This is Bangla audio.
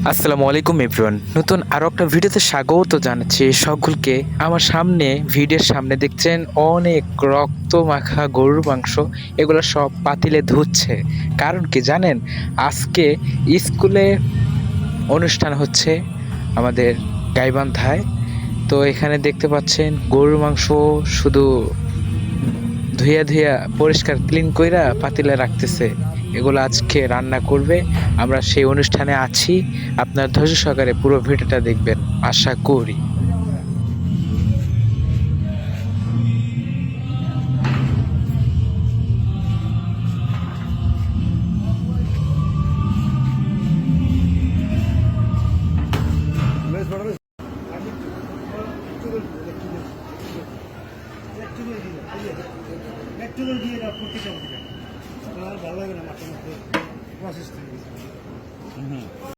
আসসালামু আলাইকুম এভরিওয়ান, নতুন আরও একটা ভিডিওতে স্বাগত জানাচ্ছি সকলকে। আমার সামনে ভিডিওর সামনে দেখছেন অনেক রক্ত মাখা গরুর মাংস। এগুলো সব পাতিলে ধুচ্ছে। কারণ কি জানেন? আজকে স্কুলে অনুষ্ঠান হচ্ছে আমাদের গাইবান্ধায়। তো এখানে দেখতে পাচ্ছেন গরুর মাংস শুধু ধুইয়া ধুইয়া পরিষ্কার ক্লিন কইরা পাতিলে রাখতেছে। এগুলো আজকে রান্না করবে। আমরা সেই অনুষ্ঠানে আছি। আপনার ধৈর্য সহকারে পুরো ভিডিওটা দেখবেন আশা করি।